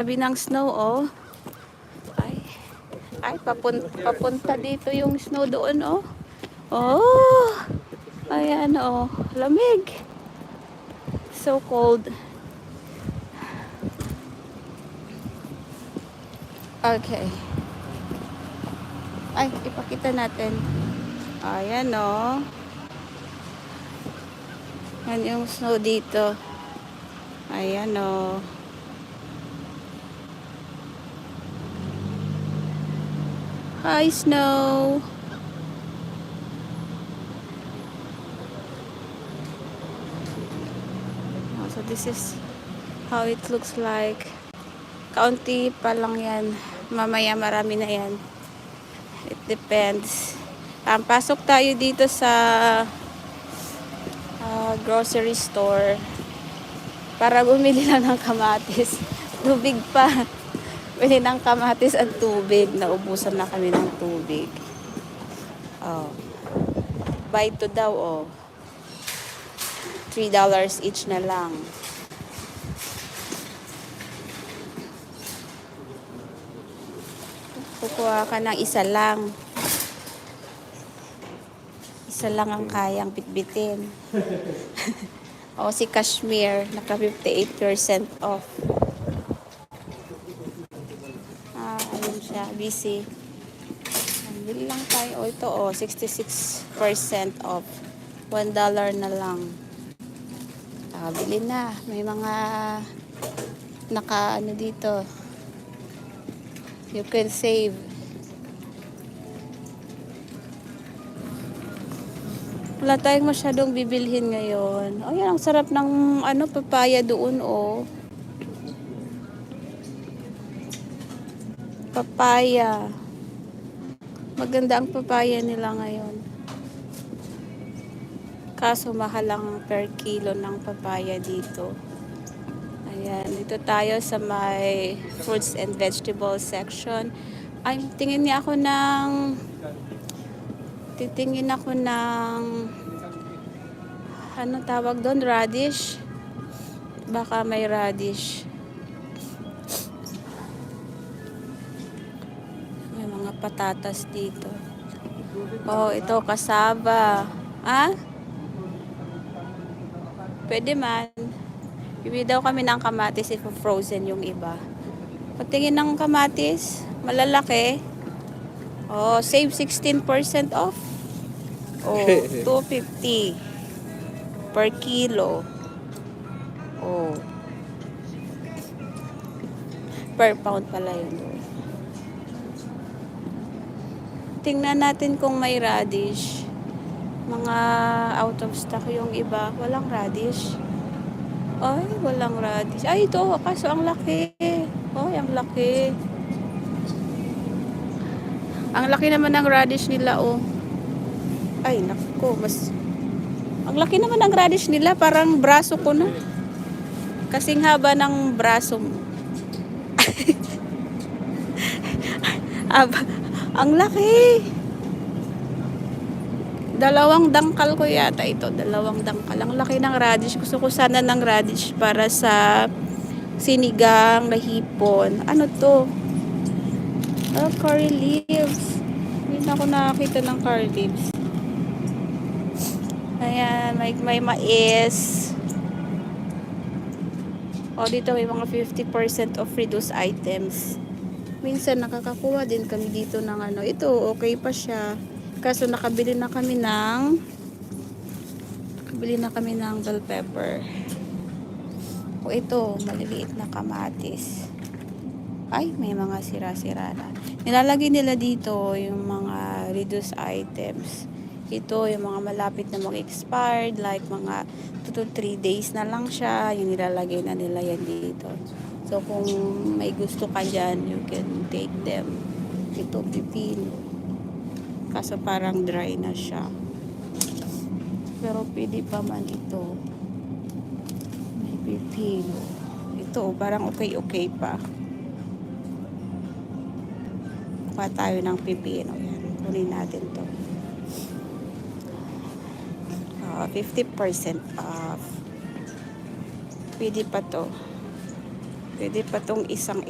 Sabi ng snow, oh. Ay, ay papunta dito yung snow doon, oh. Oh, ayan, oh. Lamig. So cold. Okay. Ay, ipakita natin. Ayan, oh. Yan yung snow dito. Ayan, oh. Hi, snow. Oh, so this is how it looks like. Kaunti pa lang yan. Mamaya marami na yan. It depends. Pasok tayo dito sa grocery store para bumili lang ng kamatis. Tubig pa. Bili ng kamatis at tubig. Naubusan na kami ng tubig. Oh. Buy to daw, oh. $3 each na lang. Kukuha ka ng isa lang. Isa lang ang kayang bitbitin. O si Kashmir, naka 58% off. Ayun siya, busy. Bili lang tayo. O ito, 66% off. $1 na lang. Bili na. May mga naka dito. You can save. Wala tayong masyadong bibilhin ngayon. Oh, yan, ang sarap ng papaya doon, oh. Papaya. Maganda ang papaya nila ngayon. Kaso mahal lang per kilo ng papaya dito. Ayan, dito tayo sa may fruits and vegetables section. Ay, titingin ako ng ano tawag doon, radish. Baka may radish. May mga patatas dito. Oh, ito kasaba. Pwede man. Bibili daw kami ng kamatis if frozen yung iba. Patingin ng kamatis, malalaki. Oh, save 16% off. Oh, $2.50 per kilo. Oh. Per pound pala yun. Tingnan natin kung may radish. Mga out of stock yung iba. Walang radish. Ay, walang radish. Ay, ito. Kaso ang laki. Ay, ang laki. Ang laki naman ng radish nila, oh. Ay, naku, ang laki naman ng radish nila, parang braso ko na. Kasing haba ng braso mo. Ang laki. 2 dangkal ko yata ito. 2 dangkal. Ang laki ng radish. Gusto ko sana ng radish para sa sinigang na hipon. Ano to? Curry leaves. Hindi na ako nakakita ng curry leaves. Ayan, may mais. Dito may mga 50% of reduced items. Minsan nakakakuha din kami dito ng ito, okay pa siya. Kaso nakabili na kami ng bell pepper. Ito, maliliit na kamatis. Ay, may mga sira-sira na. Nilalagay nila dito yung mga reduced items. Ito, yung mga malapit na mag-expired, like mga 2 to 3 days na lang siya, yung nilalagay na nila yan dito. So, kung may gusto ka dyan, you can take them. Ito, pipino. Kaso parang dry na siya. Pero pwede pa man ito. May pipino. Ito, parang okay pa. Kuha tayo ng pipino. Yan. Kunin natin to. 50% off. Pwede pa to. Pwede pa tong isang ito.